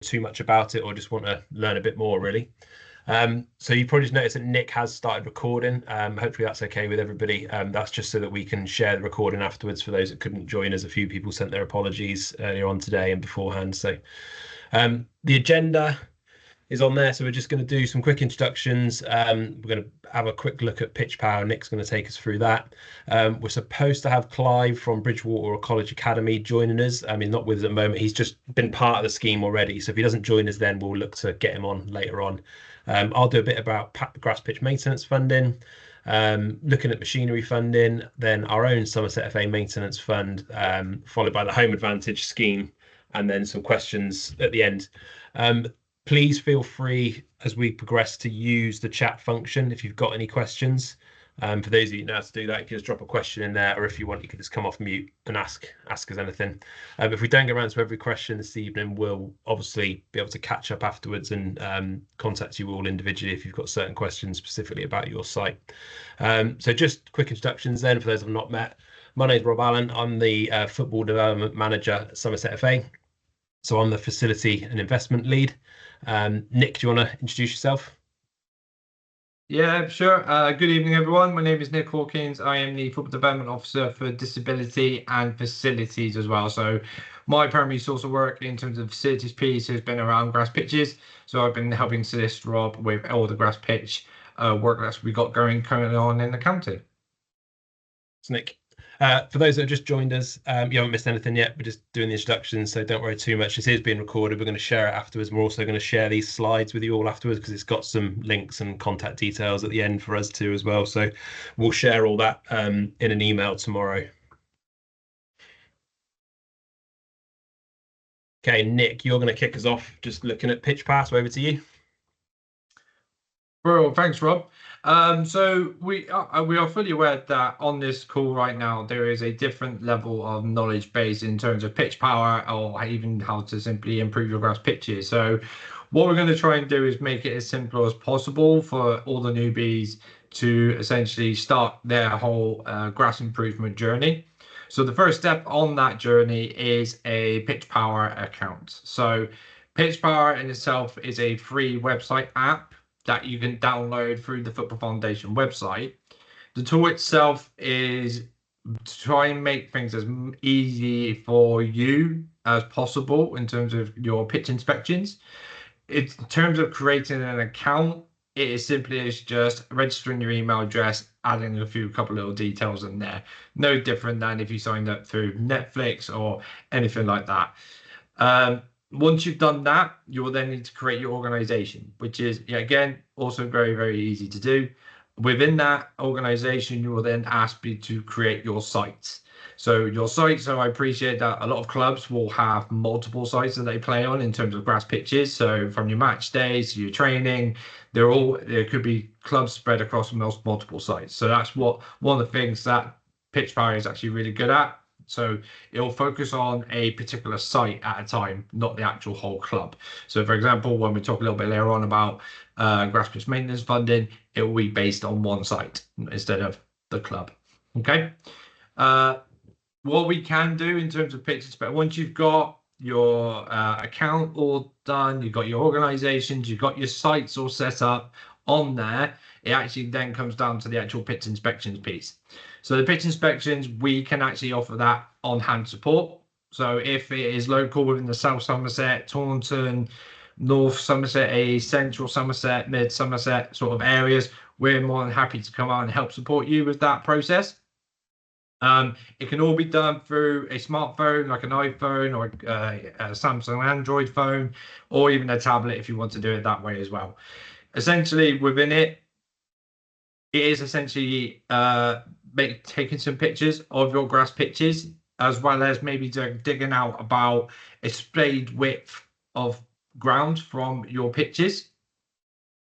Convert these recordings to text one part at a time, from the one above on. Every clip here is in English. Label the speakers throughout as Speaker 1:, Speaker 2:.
Speaker 1: too much about it or just want to learn a bit more, really. So you probably just noticed that Nick has started recording. Hopefully that's okay with everybody. That's just so that we can share the recording afterwards for those that couldn't join us. A few people sent their apologies earlier on today and beforehand. So the agenda is on there. So we're just going to do some quick introductions. We're going to have a quick look at pitch power. Nick's going to take us through that. We're supposed to have Clive from Bridgwater College Academy joining us. I mean, not with us at the moment. He's just been part of the scheme already. So if he doesn't join us, then we'll look to get him on later on. I'll do a bit about grass pitch maintenance funding, looking at machinery funding, then our own Somerset FA maintenance fund, followed by the home advantage scheme, and then some questions at the end. Please feel free as we progress to use the chat function if you've got any questions. For those of you who know how to do that, you can just drop a question in there, or if you want, you can just come off mute and ask us anything. If we don't get around to every question this evening, we'll obviously be able to catch up afterwards and contact you all individually if you've got certain questions specifically about your site. So just quick introductions then for those I've not met. My name is Rob Allen. I'm the Football Development Manager at Somerset FA. So I'm the Facility and Investment Lead. Nick, do you want to introduce yourself?
Speaker 2: Yeah, sure. Good evening, everyone. My name is Nick Hawkins. I am the Football Development Officer for Disability and Facilities as well. So my primary source of work in terms of facilities piece has been around grass pitches. So I've been helping assist Rob with all the grass pitch work that we got going currently on in the county.
Speaker 1: It's Nick. For those that have just joined us, you haven't missed anything yet. We're just doing the introductions, so don't worry too much. This is being recorded. We're going to share it afterwards. We're also going to share these slides with you all afterwards because it's got some links and contact details at the end for us too as well. So we'll share all that in an email tomorrow. Okay, Nick, you're going to kick us off just looking at pitch pass. Over to you.
Speaker 2: Well, thanks, Rob. So we are fully aware that on this call right now, there is a different level of knowledge base in terms of pitch power or even how to simply improve your grass pitches. So what we're going to try and do is make it as simple as possible for all the newbies to essentially start their whole grass improvement journey. So the first step on that journey is a pitch power account. So pitch power in itself is a free website app that you can download through the Football Foundation website. The tool itself is to try and make things as easy for you as possible in terms of your pitch inspections. In terms of creating an account, it is simply as just registering your email address, adding a couple little details in there. No different than if you signed up through Netflix or anything like that. Once you've done that, you will then need to create your organization, which is, again, also very, very easy to do. Within that organization, you will then ask you to create your sites. So your site, so I appreciate that a lot of clubs will have multiple sites that they play on in terms of grass pitches. So from your match days to your training, there could be clubs spread across multiple sites. So that's one of the things that pitch power is actually really good at. So it'll focus on a particular site at a time, not the actual whole club. So for example, when we talk a little bit later on about grass pitch maintenance funding, it will be based on one site instead of the club. Okay. What we can do in terms of pitch inspection, once you've got your account all done, you've got your organizations, you've got your sites all set up on there, it actually then comes down to the actual pitch inspections piece. So the pitch inspections, we can actually offer that on-hand support. So if it is local within the South Somerset, Taunton, North Somerset, Central Somerset, Mid Somerset sort of areas, we're more than happy to come out and help support you with that process. It can all be done through a smartphone, like an iPhone or a Samsung Android phone, or even a tablet if you want to do it that way as well. Essentially, within it, it is essentially taking some pictures of your grass pitches, as well as maybe digging out about a spade width of ground from your pitches.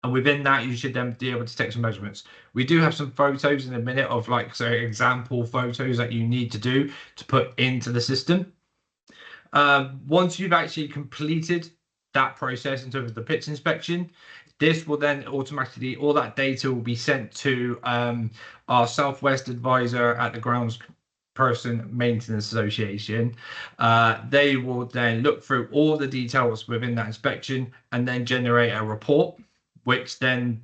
Speaker 2: And within that, you should then be able to take some measurements. We do have some photos in a minute of example photos that you need to do to put into the system. Once you've actually completed that process in terms of the pitch inspection, this will then automatically, all that data will be sent to our Southwest advisor at the grounds Person Maintenance Association. They will then look through all the details within that inspection and then generate a report, which then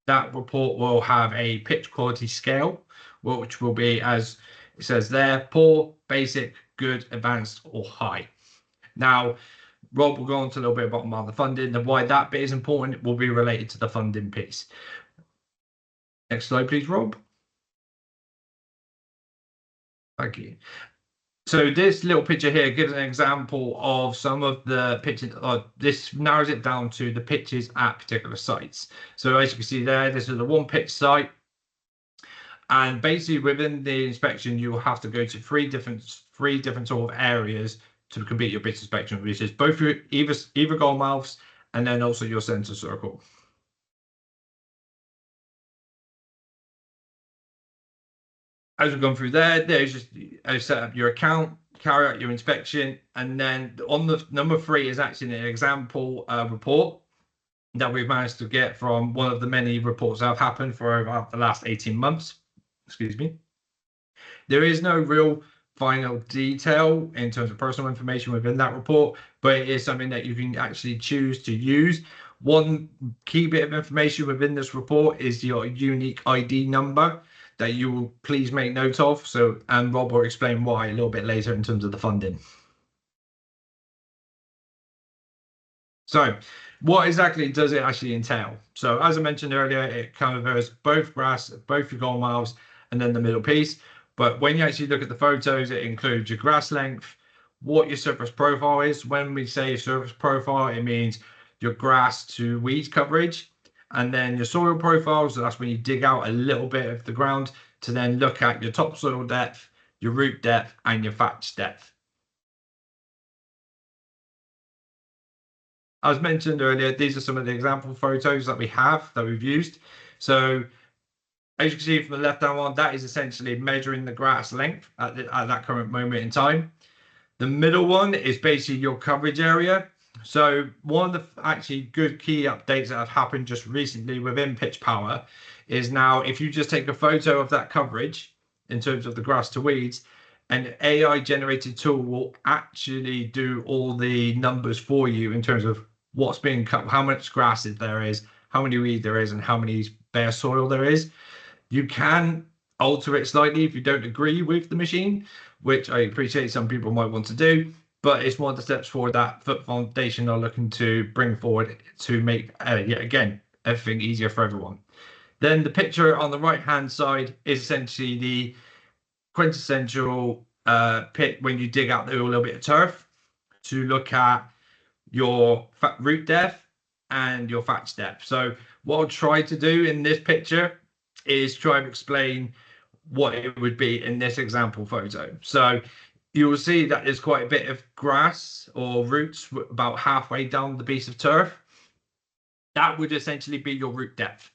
Speaker 2: that report will have a pitch quality scale, which will be, as it says there, poor, basic, good, advanced, or high. Now, Rob will go on to a little bit about the funding and why that bit is important. It will be related to the funding piece. Next slide, please, Rob. Thank you. So this little picture here gives an example of some of the pitches. This narrows it down to the pitches at particular sites. So as you can see there, this is the one pitch site. And basically within the inspection, you will have to go to three different sort of areas to complete your pitch inspection, which is both your either goal mouths and then also your center circle. As we've gone through there's just set up your account, carry out your inspection, and then on the number 3 is actually an example report that we've managed to get from one of the many reports that have happened for about the last 18 months. Excuse me. There is no real final detail in terms of personal information within that report, but it is something that you can actually choose to use. One key bit of information within this report is your unique ID number that you will please make note of. So, and Rob will explain why a little bit later in terms of the funding. So what exactly does it actually entail? So as I mentioned earlier, it covers both grass, both your goal miles, and then the middle piece. But when you actually look at the photos, it includes your grass length, what your surface profile is. When we say surface profile, it means your grass to weed coverage. And then your soil profile, so that's when you dig out a little bit of the ground to then look at your topsoil depth, your root depth, and your thatch depth. As mentioned earlier, these are some of the example photos that we've used. So as you can see from the left-hand one, that is essentially measuring the grass length at that current moment in time. The middle one is basically your coverage area. So one of the actually good key updates that have happened just recently within Pitch Power is now if you just take a photo of that coverage in terms of the grass to weeds, an AI generated tool will actually do all the numbers for you in terms of what's being cut, how much grass there is, how many weeds there is, and how many bare soil there is. You can alter it slightly if you don't agree with the machine, which I appreciate some people might want to do. But it's one of the steps forward that Foot Foundation are looking to bring forward to make, yet again, everything easier for everyone. Then the picture on the right-hand side is essentially the quintessential pit when you dig out a little bit of turf to look at your root depth and your thatch depth. So what I'll try to do in this picture is try and explain what it would be in this example photo. So you will see that there's quite a bit of grass or roots about halfway down the piece of turf. That would essentially be your root depth.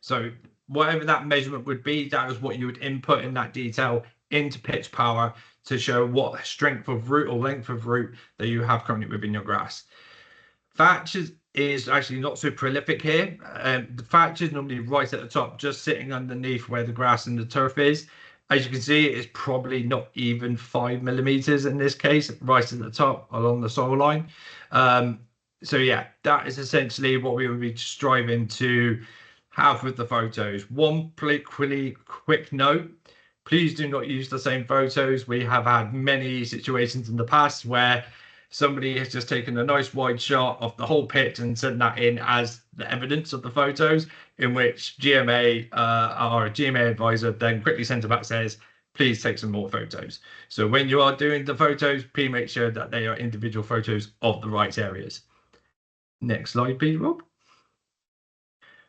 Speaker 2: So whatever that measurement would be, that is what you would input in that detail into Pitch Power to show what strength of root or length of root that you have currently within your grass. Thatch is actually not so prolific here. The thatch is normally right at the top, just sitting underneath where the grass and the turf is. As you can see, it's probably not even 5 millimeters in this case, right at the top along the soil line. So yeah, that is essentially what we would be striving to have with the photos. One quick note, please do not use the same photos. We have had many situations in the past where somebody has just taken a nice wide shot of the whole pit and sent that in as the evidence of the photos, in which GMA, our GMA advisor, then quickly sent it back, says, please take some more photos. So when you are doing the photos, please make sure that they are individual photos of the right areas. Next slide, please, Rob.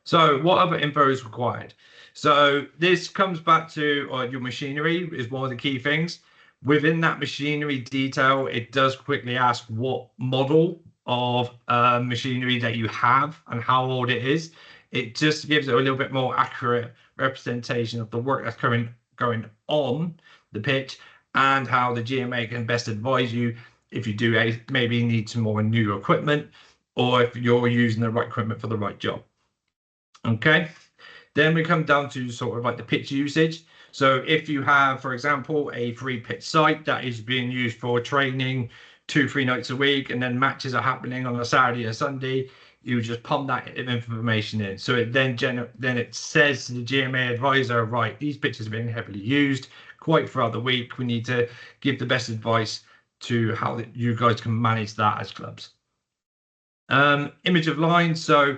Speaker 2: So what other info is required? So this comes back to your machinery is one of the key things. Within that machinery detail, it does quickly ask what model of machinery that you have and how old it is. It just gives it a little bit more accurate representation of the work that's going on the pitch and how the GMA can best advise you if you do maybe need some more new equipment or if you're using the right equipment for the right job. Okay, then we come down to sort of like the pitch usage. So if you have, for example, a free pitch site that is being used for training 2-3 nights a week, and then matches are happening on a Saturday and Sunday, you just pump that information in. So it then it says to the GMA advisor, right, these pitches have been heavily used quite throughout the week. We need to give the best advice to how you guys can manage that as clubs. Image of lines. So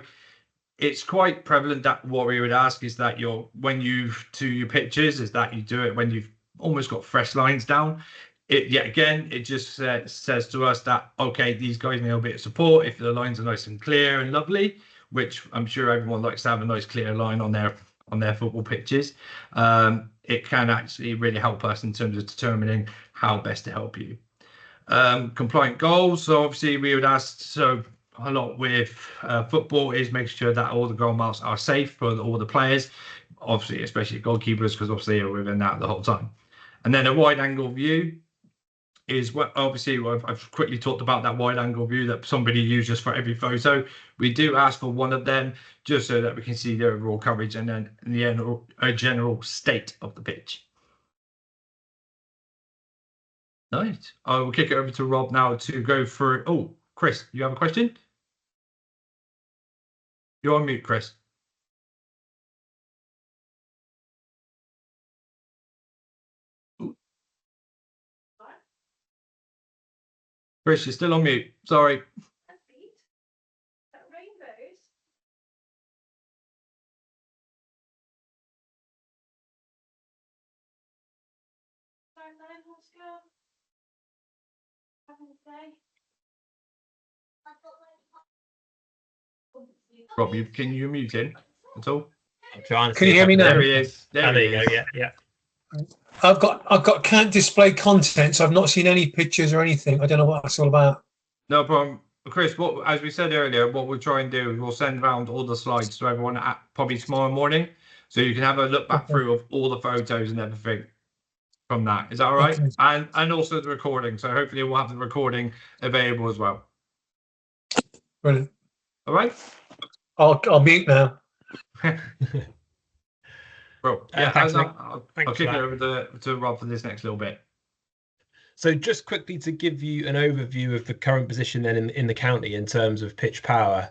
Speaker 2: it's quite prevalent that what we would ask is that when you do your pitches, is that you do it when you've almost got fresh lines down. It just says to us that, okay, these guys need a bit of support if the lines are nice and clear and lovely, which I'm sure everyone likes to have a nice clear line on their football pitches. It can actually really help us in terms of determining how best to help you. Compliant goals. So obviously we would ask, a lot with football is making sure that all the goal marks are safe for all the players, obviously, especially goalkeepers, because obviously they're within that the whole time. And then a wide angle view is what obviously I've quickly talked about that wide angle view that somebody uses for every photo. We do ask for one of them just so that we can see the overall coverage and then a general state of the pitch. Nice. I will kick it over to Rob now to go through. Oh, Chris, you have a question? You're on mute, Chris. Chris, you're still on mute. Sorry. Rob, can you mute him at all?
Speaker 1: I'm trying to.
Speaker 3: Can you hear me now?
Speaker 2: There he is.
Speaker 1: There you go. Yeah.
Speaker 3: I've got can't display content, so I've not seen any pictures or anything. I don't know what that's all about.
Speaker 2: No problem. Chris, as we said earlier, what we'll try and do is we'll send around all the slides to everyone probably tomorrow morning, so you can have a look back through of all the photos and everything from that. Is that all right? Okay. And also the recording. So hopefully we'll have the recording available as well.
Speaker 3: Brilliant.
Speaker 2: All right.
Speaker 3: I'll mute now.
Speaker 2: Well, yeah, I'll kick it over to Rob for this next little bit.
Speaker 1: So just quickly to give you an overview of the current position then in the county in terms of pitch power.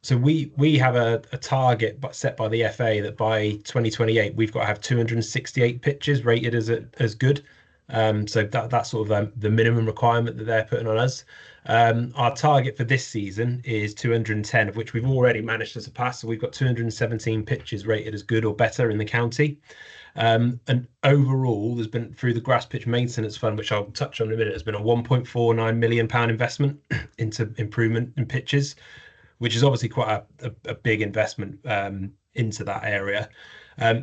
Speaker 1: So we have a target set by the FA that by 2028 we've got to have 268 pitches rated as good. So that's sort of the minimum requirement that they're putting on us. Our target for this season is 210, of which we've already managed to surpass. So we've got 217 pitches rated as good or better in the county. And overall, there's been, through the grass pitch maintenance fund, which I'll touch on in a minute, there's been a £1.49 million investment into improvement in pitches, which is obviously quite a big investment into that area.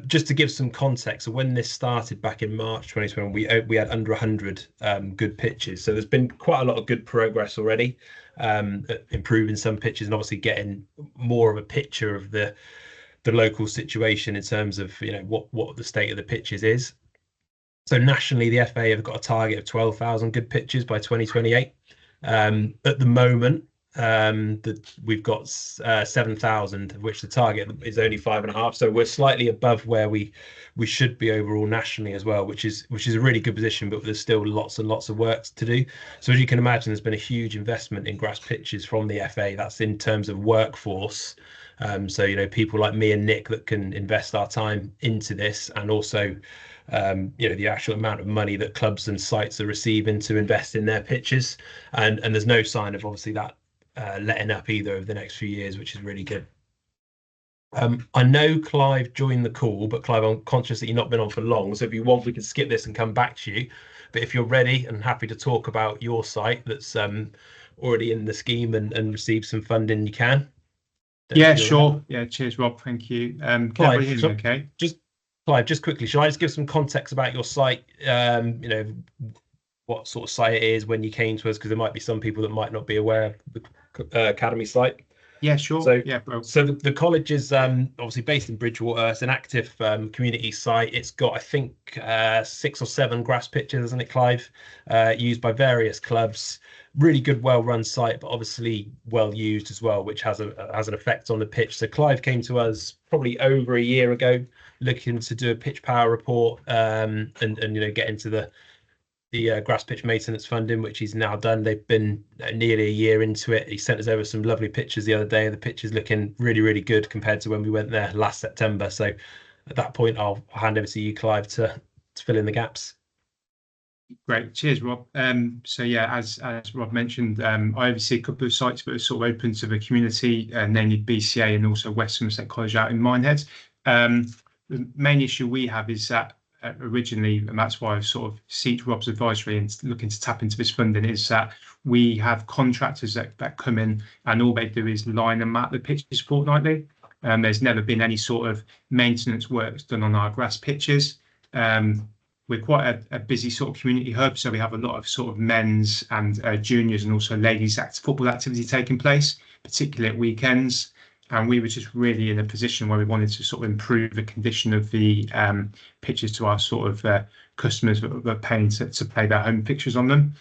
Speaker 1: Just to give some context, so when this started back in March 2020, we had under 100 good pitches. So there's been quite a lot of good progress already, improving some pitches and obviously getting more of a picture of the local situation in terms of what the state of the pitches is. So nationally, the FA have got a target of 12,000 good pitches by 2028. At the moment, we've got 7,000, of which the target is only 5.5. So we're slightly above where we should be overall nationally as well, which is a really good position, but there's still lots and lots of work to do. So as you can imagine, there's been a huge investment in grass pitches from the FA. That's in terms of workforce. So people like me and Nick that can invest our time into this, and also the actual amount of money that clubs and sites are receiving to invest in their pitches, and there's no sign of obviously that letting up either over the next few years, which is really good. I know Clive joined the call, but Clive, I'm conscious that you've not been on for long, so if you want we can skip this and come back to you, but if you're ready and happy to talk about your site that's already in the scheme and received some funding, you can.
Speaker 4: Yeah, sure. Yeah, cheers, Rob. Thank you.
Speaker 1: Clive,
Speaker 4: okay?
Speaker 1: Clive, just quickly, shall I just give some context about your site? What sort of site it is, when you came to us, because there might be some people that might not be aware of the Academy site.
Speaker 4: Yeah, sure.
Speaker 1: So,
Speaker 4: yeah, bro.
Speaker 1: so the college is obviously based in Bridgwater. It's an active community site. It's got, I think, 6 or 7 grass pitches, isn't it, Clive? Used by various clubs. Really good, well-run site, but obviously well used as well, which has an effect on the pitch. So Clive came to us probably over a year ago, looking to do a pitch power report and get into the grass pitch maintenance funding, which he's now done. They've been nearly a year into it. He sent us over some lovely pictures the other day. The pitch is looking really, really good compared to when we went there last September. So at that point, I'll hand over to you, Clive, to fill in the gaps.
Speaker 4: Great, cheers, Rob. So yeah, as Rob mentioned, I oversee a couple of sites that are sort of open to the community, namely BCA and also West Somerset College out in Minehead. The main issue we have is that originally, and that's why I've sort of sought Rob's advice really and looking to tap into this funding, is that we have contractors that come in and all they do is line and mat the pitches fortnightly. There's never been any sort of maintenance works done on our grass pitches. We're quite a busy sort of community hub, so we have a lot of sort of men's and juniors and also ladies football activity taking place, particularly at weekends. And we were just really in a position where we wanted to sort of improve the condition of the pitches to our sort of customers that were paying to play their home fixtures on them.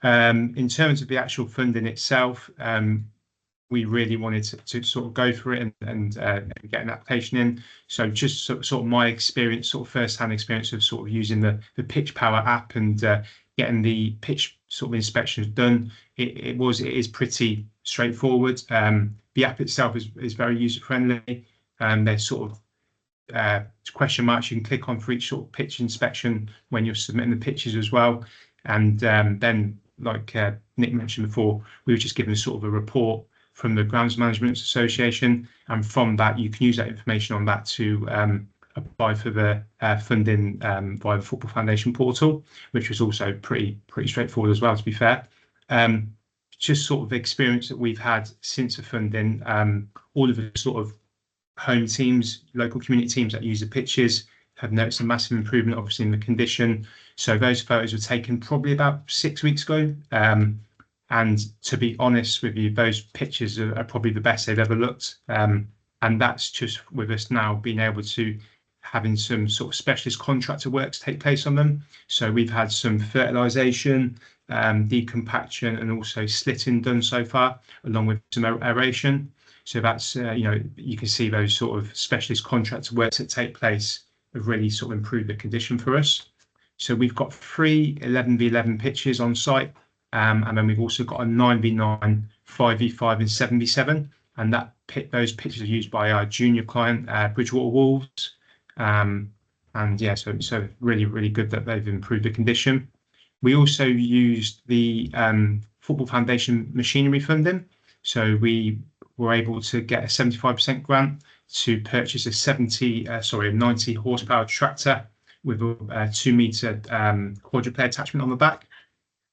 Speaker 4: In terms of the actual funding itself, we really wanted to sort of go for it and get an application in. So just sort of my experience, sort of first-hand experience of sort of using the Pitch Power app and getting the pitch sort of inspections done, it is pretty straightforward. The app itself is very user-friendly. There's sort of question marks you can click on for each sort of pitch inspection when you're submitting the pitches as well. And then, like Nick mentioned before, we were just given sort of a report from the Grounds Management Association, and from that you can use that information on that to apply for the funding via the Football Foundation portal, which was also pretty straightforward as well, to be fair. Just sort of the experience that we've had since the funding, all of the sort of home teams, local community teams that use the pitches have noticed a massive improvement, obviously, in the condition. So those photos were taken probably about 6 weeks ago. And to be honest with you, those pitches are probably the best they've ever looked. And that's just with us now being able to having some sort of specialist contractor works take place on them. So we've had some fertilisation, decompaction, and also slitting done so far, along with some aeration. So that's, you can see those sort of specialist contractor works that take place have really sort of improved the condition for us. So we've got 3 11v11 pitches on site. And then we've also got a 9v9, 5v5 and 7v7. And those pitches are used by our junior client, Bridgwater Wolves. And yeah, so really, really good that they've improved the condition. We also used the Football Foundation machinery funding. So we were able to get a 75% grant to purchase a 90 horsepower tractor with a 2 metre quadruplay attachment on the back.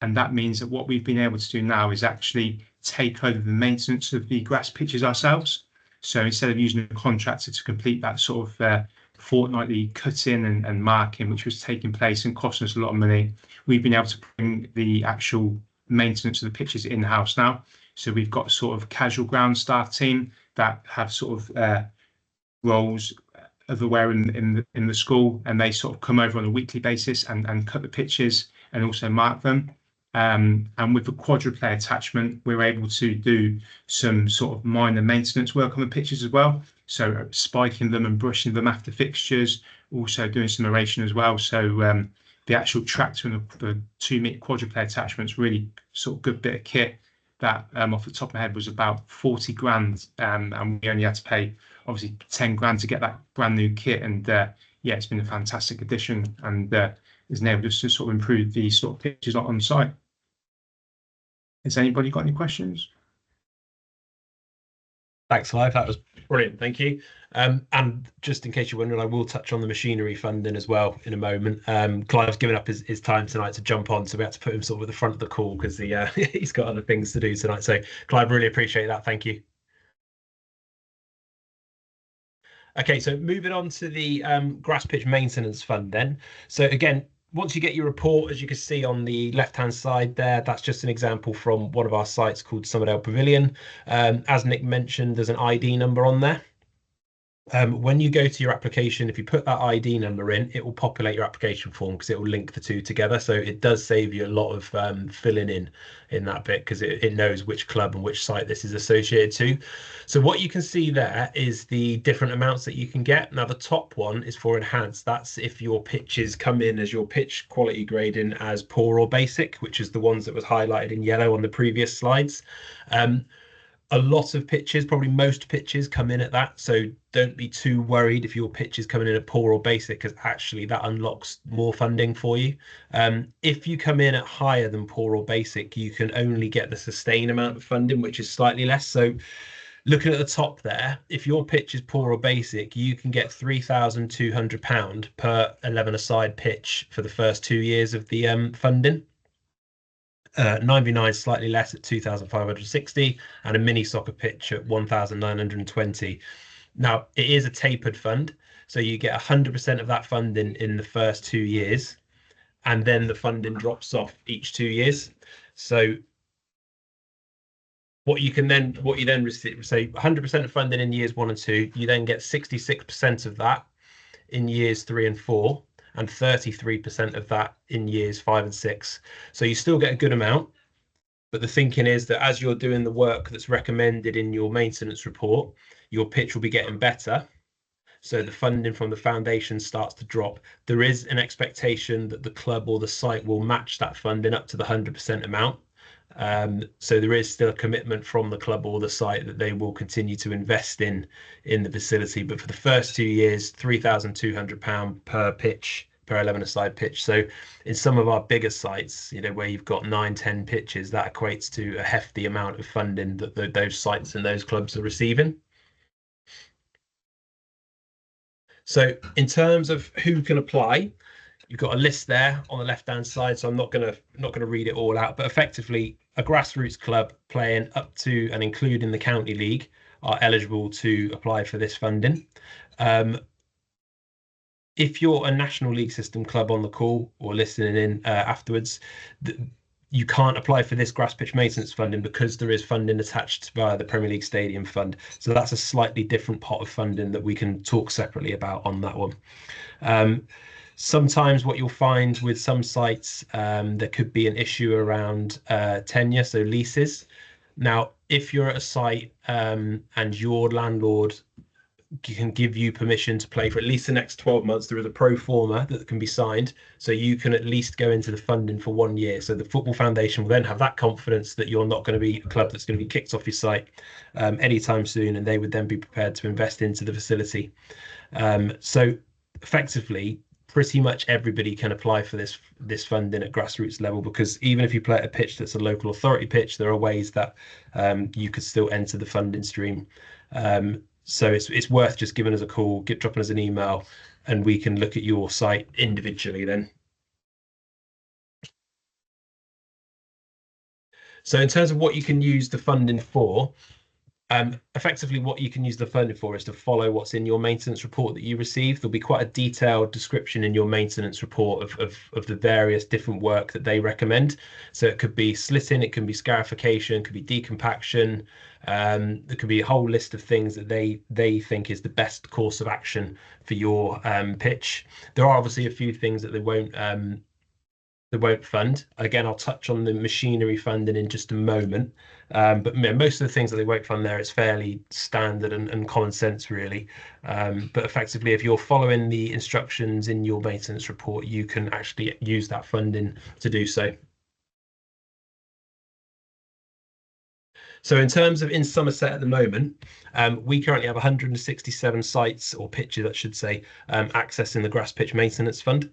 Speaker 4: And that means that what we've been able to do now is actually take over the maintenance of the grass pitches ourselves. So instead of using a contractor to complete that sort of fortnightly cutting and marking, which was taking place and costing us a lot of money, we've been able to bring the actual maintenance of the pitches in-house now. So we've got sort of casual ground staff team that have sort of roles everywhere in the school, and they sort of come over on a weekly basis and cut the pitches and also mark them. And with the quadruplay attachment, we're able to do some sort of minor maintenance work on the pitches as well. So spiking them and brushing them after fixtures, also doing some aeration as well. So the actual tractor and the 2 metre quadruplay attachment's really sort of good bit of kit that off the top of my head was about 40 grand. And we only had to pay obviously 10 grand to get that brand new kit. And yeah, it's been a fantastic addition and has enabled us to sort of improve the sort of pitches on site. Has anybody got any questions?
Speaker 1: Thanks, Clive. That was brilliant. Thank you. And just in case you're wondering, I will touch on the machinery funding as well in a moment. Clive's given up his time tonight to jump on, so we had to put him sort of at the front of the call because he's got other things to do tonight. So, Clive, really appreciate that. Thank you. Okay, so moving on to the grass pitch maintenance fund then. So again, once you get your report, as you can see on the left-hand side there, that's just an example from one of our sites called Somerset Pavilion. As Nick mentioned, there's an ID number on there. When you go to your application, if you put that ID number in, it will populate your application form because it will link the two together. So it does save you a lot of filling in that bit, because it knows which club and which site this is associated to. So what you can see there is the different amounts that you can get. Now, the top one is for enhanced. That's if your pitches come in as your pitch quality grading as poor or basic, which is the ones that was highlighted in yellow on the previous slides. A lot of pitches, probably most pitches, come in at that. So don't be too worried if your pitch is coming in at poor or basic, because actually that unlocks more funding for you. If you come in at higher than poor or basic, you can only get the sustain amount of funding, which is slightly less. So looking at the top there, if your pitch is poor or basic, you can get £3,200 per 11-a-side pitch for the first 2 years of the funding. 9v9 slightly less at 2,560, and a mini soccer pitch at 1,920. Now, it is a tapered fund, so you get 100% of that funding in the first 2 years, and then the funding drops off each 2 years. So what you then receive, say 100% of funding in years 1 and 2, you then get 66% of that in years 3 and 4. And 33% of that in years 5 and 6. So you still get a good amount, but the thinking is that as you're doing the work that's recommended in your maintenance report, your pitch will be getting better. So the funding from the foundation starts to drop. There is an expectation that the club or the site will match that funding up to the 100% amount. So there is still a commitment from the club or the site that they will continue to invest in the facility. But for the first 2 years, £3,200 per pitch, per 11-a-side pitch. So in some of our bigger sites, where you've got 9-10 pitches, that equates to a hefty amount of funding that those sites and those clubs are receiving. So in terms of who can apply, you've got a list there on the left-hand side, so I'm not gonna read it all out, but effectively a grassroots club playing up to and including the county league are eligible to apply for this funding. If you're a National League System club on the call or listening in afterwards, you can't apply for this grass pitch maintenance funding because there is funding attached via the Premier League Stadium Fund. So that's a slightly different pot of funding that we can talk separately about on that one. Sometimes what you'll find with some sites, there could be an issue around tenure, so leases. Now, if you're at a site and your landlord can give you permission to play for at least the next 12 months, there is a pro forma that can be signed, so you can at least go into the funding for 1 year. So the Football Foundation will then have that confidence that you're not going to be a club that's going to be kicked off your site anytime soon, and they would then be prepared to invest into the facility. So effectively, pretty much everybody can apply for this funding at grassroots level, because even if you play at a pitch that's a local authority pitch, there are ways that you could still enter the funding stream. So it's worth just giving us a call, dropping us an email, and we can look at your site individually then. So in terms of what you can use the funding for, effectively what you can use the funding for is to follow what's in your maintenance report that you receive. There'll be quite a detailed description in your maintenance report of the various different work that they recommend. So it could be slitting, it can be scarification, it could be decompaction. There could be a whole list of things that they think is the best course of action for your pitch. There are obviously a few things that they won't fund. Again, I'll touch on the machinery funding in just a moment. But most of the things that they won't fund there, it's fairly standard and common sense, really. But effectively, if you're following the instructions in your maintenance report, you can actually use that funding to do so. So in terms of in Somerset at the moment, we currently have 167 sites, or pitches, I should say, accessing the grass pitch maintenance fund.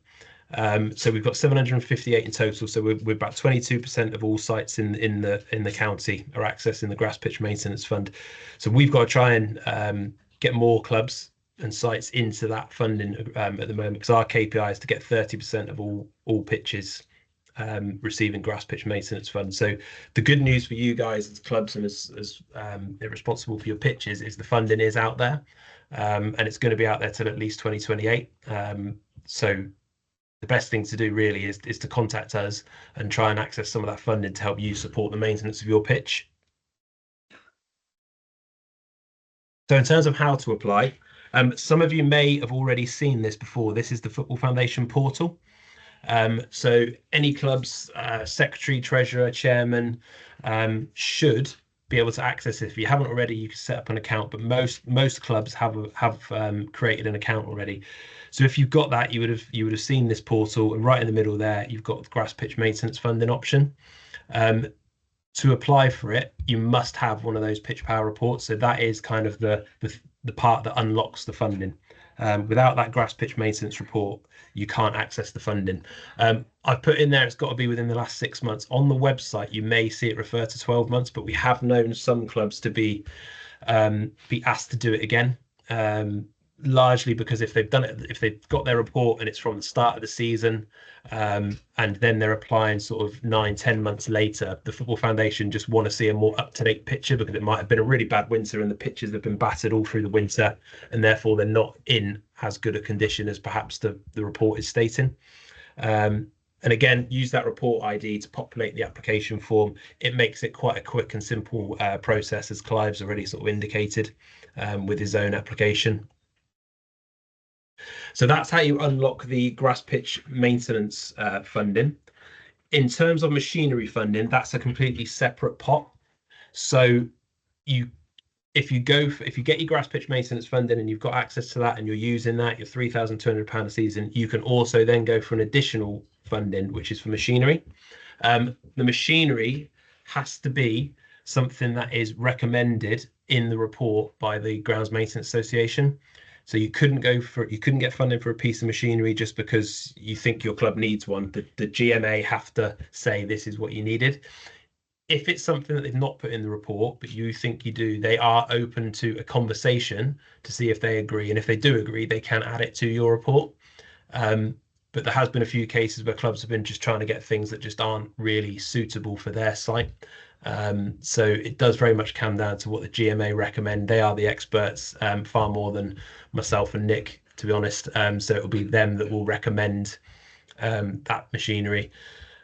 Speaker 1: So we've got 758 in total. So we're about 22% of all sites in the county are accessing the grass pitch maintenance fund. So we've got to try and get more clubs and sites into that funding at the moment, because our KPI is to get 30% of all pitches receiving grass pitch maintenance fund. So the good news for you guys as clubs and as responsible for your pitches is the funding is out there, and it's going to be out there till at least 2028. So the best thing to do really is to contact us and try and access some of that funding to help you support the maintenance of your pitch. So in terms of how to apply, some of you may have already seen this before. This is the Football Foundation portal. So any club's secretary, treasurer, chairman should be able to access it. If you haven't already, you can set up an account, but most clubs have created an account already. So if you've got that, you would have seen this portal, and right in the middle there, you've got the grass pitch maintenance funding option. To apply for it, you must have one of those pitch power reports. So that is kind of the part that unlocks the funding. Without that grass pitch maintenance report, you can't access the funding. I've put in there it's got to be within the last 6 months. On the website, you may see it refer to 12 months, but we have known some clubs to be asked to do it again. Largely because if they've got their report and it's from the start of the season, and then they're applying sort of 9-10 months later, the Football Foundation just want to see a more up-to-date picture, because it might have been a really bad winter and the pitches have been battered all through the winter, and therefore they're not in as good a condition as perhaps the report is stating. And again, use that report ID to populate the application form. It makes it quite a quick and simple process, as Clive's already sort of indicated with his own application. So that's how you unlock the grass pitch maintenance funding. In terms of machinery funding, that's a completely separate pot. So if you get your grass pitch maintenance funding and you've got access to that and you're using that, your £3,200 a season, you can also then go for an additional funding, which is for machinery. The machinery has to be something that is recommended in the report by the Grounds Maintenance Association. So you couldn't get funding for a piece of machinery just because you think your club needs one. The GMA have to say this is what you needed. If it's something that they've not put in the report, but you think you do, they are open to a conversation to see if they agree. And if they do agree, they can add it to your report. But there has been a few cases where clubs have been just trying to get things that just aren't really suitable for their site. So it does very much come down to what the GMA recommend. They are the experts, far more than myself and Nick, to be honest. So it'll be them that will recommend that machinery.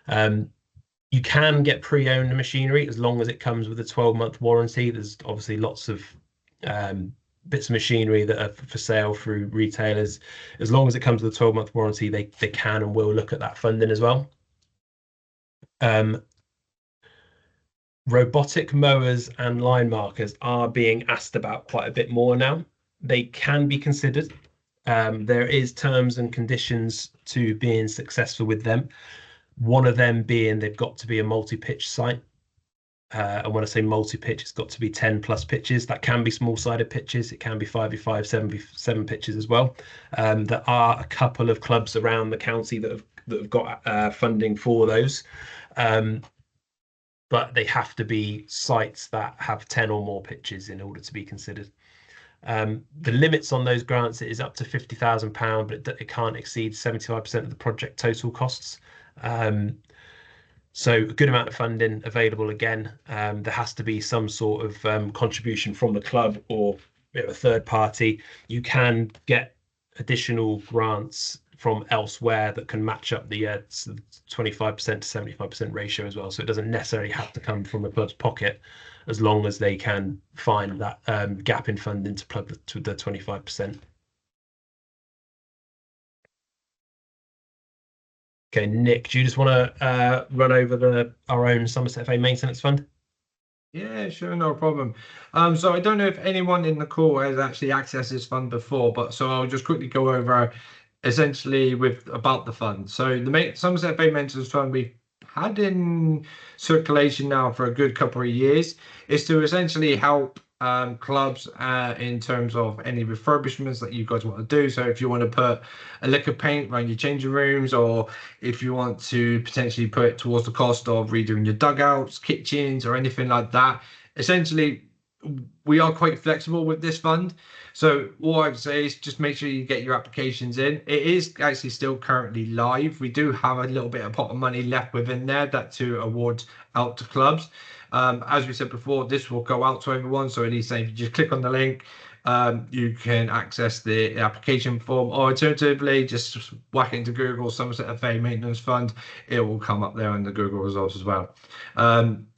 Speaker 1: You can get pre-owned machinery as long as it comes with a 12-month warranty. There's obviously lots of bits of machinery that are for sale through retailers. As long as it comes with a 12-month warranty, they can and will look at that funding as well. Robotic mowers and line markers are being asked about quite a bit more now. They can be considered. There is terms and conditions to being successful with them. One of them being they've got to be a multi-pitch site. And when I say multi-pitch, it's got to be 10 plus pitches. That can be small-sided pitches. It can be 5v5, 7v7 pitches as well. There are a couple of clubs around the county that have got funding for those. But they have to be sites that have 10 or more pitches in order to be considered. The limits on those grants is up to £50,000, but it can't exceed 75% of the project total costs. So a good amount of funding available again. There has to be some sort of contribution from the club or a third party. You can get additional grants from elsewhere that can match up the 25% to 75% ratio as well. So it doesn't necessarily have to come from the club's pocket, as long as they can find that gap in funding to plug to the 25%. Okay, Nick, do you just want to run over our own Somerset FA maintenance fund?
Speaker 2: Yeah, sure, no problem. So I don't know if anyone in the call has actually accessed this fund before, but so I'll just quickly go over essentially about the fund. So the Somerset FA Maintenance Fund we've had in circulation now for a good couple of years is to essentially help clubs in terms of any refurbishments that you guys want to do. So if you want to put a lick of paint around your changing rooms, or if you want to potentially put it towards the cost of redoing your dugouts, kitchens, or anything like that, essentially we are quite flexible with this fund. So all I would say is just make sure you get your applications in. It is actually still currently live. We do have a little bit of pot of money left within there that to award out to clubs. As we said before, this will go out to everyone. So at least if you just click on the link, you can access the application form, or alternatively, just whack it into Google Somerset FA Maintenance Fund. It will come up there in the Google results as well.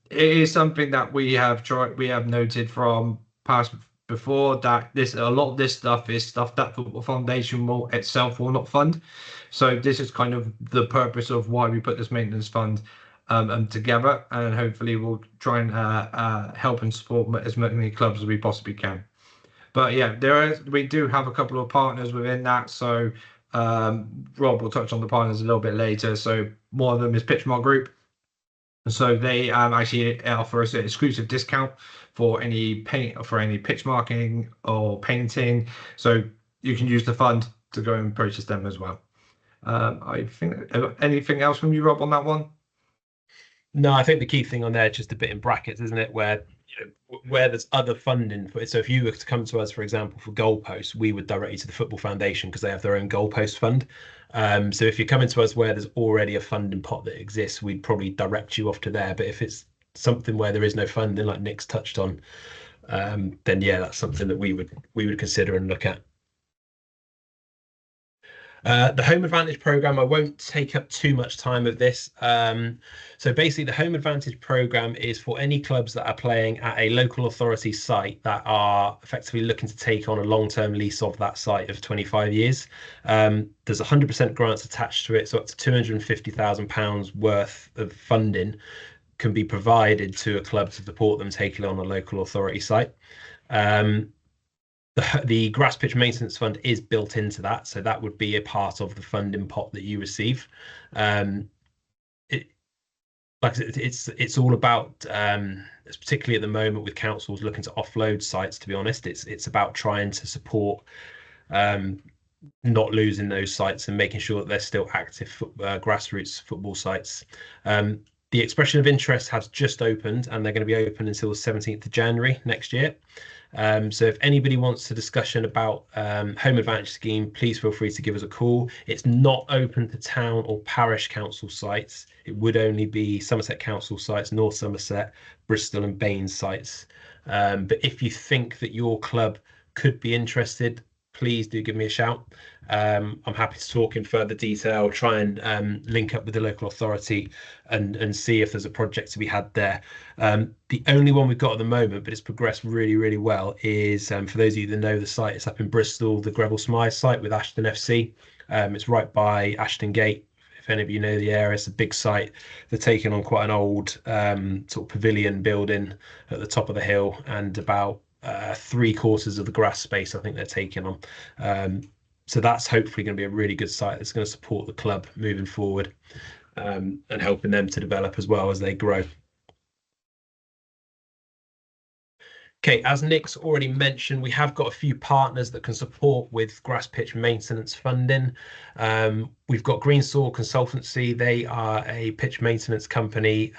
Speaker 2: It is something that we have noted from past before, that a lot of this stuff is stuff that Football Foundation will not fund. So this is kind of the purpose of why we put this maintenance fund together, and hopefully we'll try and help and support as many clubs as we possibly can. But yeah, we do have a couple of partners within that. So Rob will touch on the partners a little bit later. So one of them is Pitchmark Group. So they actually offer us an exclusive discount for any pitch marking or painting. So you can use the fund to go and purchase them as well. I think anything else from you, Rob, on that one?
Speaker 1: No, I think the key thing on there is just a bit in brackets, isn't it? Where there's other funding for it. So if you were to come to us, for example, for goalposts, we would direct you to the Football Foundation because they have their own goalpost fund. So if you're coming to us where there's already a funding pot that exists, we'd probably direct you off to there. But if it's something where there is no funding, like Nick's touched on, then yeah, that's something that we would consider and look at. The Home Advantage program, I won't take up too much time of this. So basically, the Home Advantage program is for any clubs that are playing at a local authority site that are effectively looking to take on a long-term lease of that site of 25 years. There's 100% grants attached to it, so up to £250,000 worth of funding can be provided to a club to support them taking on a local authority site. The grass pitch maintenance fund is built into that, so that would be a part of the funding pot that you receive. It's all about, particularly at the moment with councils looking to offload sites. To be honest, it's about trying to support not losing those sites and making sure that they're still active grassroots football sites. The expression of interest has just opened, and they're going to be open until the 17th of January next year. So if anybody wants a discussion about Home Advantage scheme, please feel free to give us a call. It's not open to town or parish council sites. It would only be Somerset Council sites, North Somerset, Bristol and Baines sites. But if you think that your club could be interested, please do give me a shout. I'm happy to talk in further detail, try and link up with the local authority and see if there's a project to be had there. The only one we've got at the moment, but it's progressed really, really well, is for those of you that know the site, it's up in Bristol, the Greville Smythe site with Ashton FC. It's right by Ashton Gate. If any of you know the area, it's a big site. They're taking on quite an old sort of pavilion building at the top of the hill, and about 3/4 of the grass space I think they're taking on. So that's hopefully going to be a really good site that's going to support the club moving forward, and helping them to develop as well as they grow. Okay, as Nick's already mentioned, we have got a few partners that can support with grass pitch maintenance funding. We've got Green Soil Consultancy. They are a pitch maintenance company.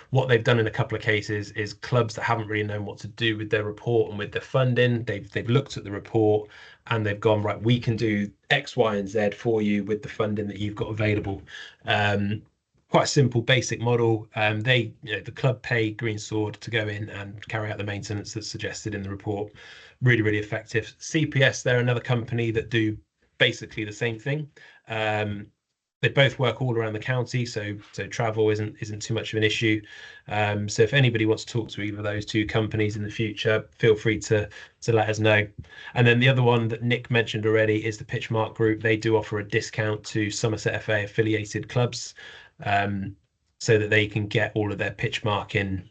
Speaker 1: What they've done in a couple of cases is clubs that haven't really known what to do with their report and with their funding, they've looked at the report and they've gone, right, we can do X, Y, and Z for you with the funding that you've got available. Quite a simple, basic model. The club pay Green Sword to go in and carry out the maintenance that's suggested in the report. Really, really effective. CPS, they're another company that do basically the same thing. They both work all around the county, so travel isn't too much of an issue. So if anybody wants to talk to either of those two companies in the future, feel free to let us know. And then the other one that Nick mentioned already is the Pitchmark Group. They do offer a discount to Somerset FA affiliated clubs, so that they can get all of their pitch marking,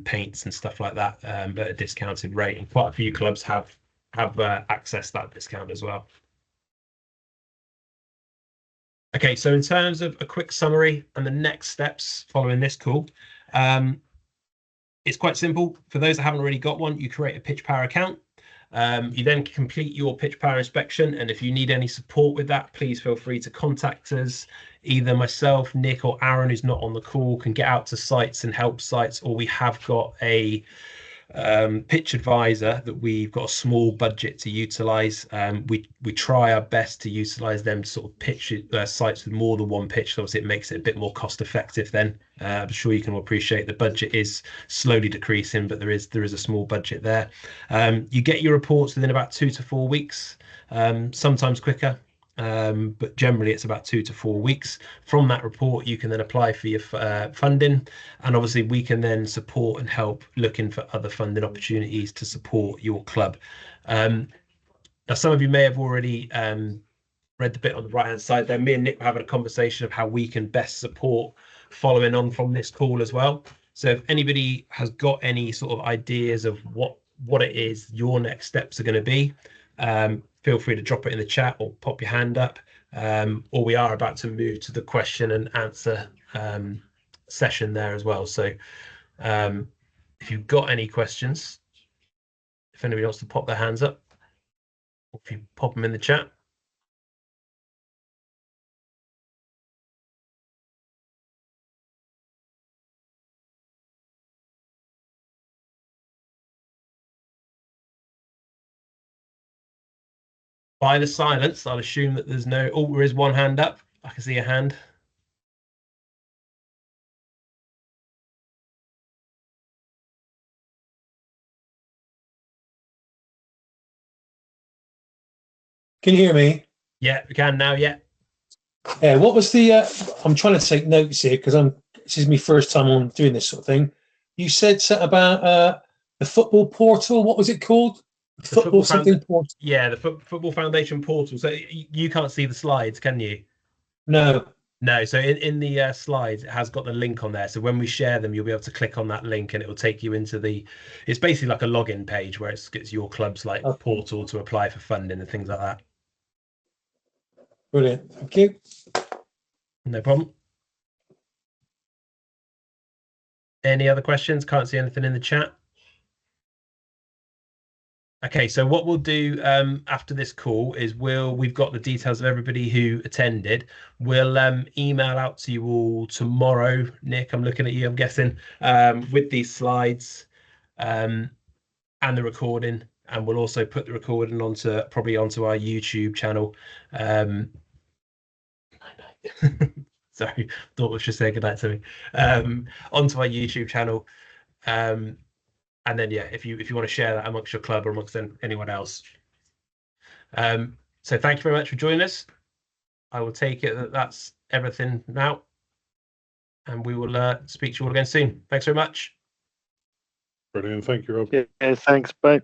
Speaker 1: paints and stuff like that at a discounted rate. And quite a few clubs have accessed that discount as well. Okay, so in terms of a quick summary and the next steps following this call, it's quite simple. For those that haven't already got one, you create a Pitch Power account. You then complete your Pitch Power inspection, and if you need any support with that, please feel free to contact us. Either myself, Nick, or Aaron, who's not on the call, can get out to sites and help sites, or we have got a Pitch Advisor, that we've got a small budget to utilise. We try our best to utilise them to sort of pitch sites with more than one pitch. So obviously it makes it a bit more cost effective then. I'm sure you can all appreciate the budget is slowly decreasing, but there is a small budget there. You get your reports within about 2 to 4 weeks, sometimes quicker. But generally it's about 2 to 4 weeks. From that report, you can then apply for your funding, and obviously we can then support and help looking for other funding opportunities to support your club. Now, some of you may have already read the bit on the right hand side there. Me and Nick were having a conversation of how we can best support following on from this call as well. So if anybody has got any sort of ideas of what it is your next steps are going to be, feel free to drop it in the chat or pop your hand up, or we are about to move to the question and answer session there as well. So if you've got any questions, if anybody wants to pop their hands up, or if you pop them in the chat. By the silence, I'll assume that there's no... Oh, there is one hand up. I can see a hand.
Speaker 3: Can you hear me?
Speaker 1: Yeah, we can now, yeah.
Speaker 3: Yeah, what was the... I'm trying to take notes here because this is my first time on doing this sort of thing. You said something about the football portal. What was it called? Football something portal.
Speaker 1: Yeah, the Football Foundation portal. So you can't see the slides, can you?
Speaker 3: No.
Speaker 1: No, so in the slides, it has got the link on there. So when we share them, you'll be able to click on that link and it will take you into it's basically like a login page where it's your club's like portal to apply for funding and things like that.
Speaker 3: Brilliant. Thank you.
Speaker 1: No problem. Any other questions? Can't see anything in the chat. Okay, so what we'll do after this call is we've got the details of everybody who attended. We'll email out to you all tomorrow. Nick, I'm looking at you, I'm guessing, with these slides and the recording. And we'll also put the recording probably onto our YouTube channel. Sorry, thought was just saying goodnight to me. Onto our YouTube channel. And then, yeah, if you want to share that amongst your club or amongst anyone else. So thank you very much for joining us. I will take it that's everything now. And we will speak to you all again soon. Thanks very much.
Speaker 5: Brilliant. Thank you, Rob.
Speaker 6: Yeah, thanks. Bye.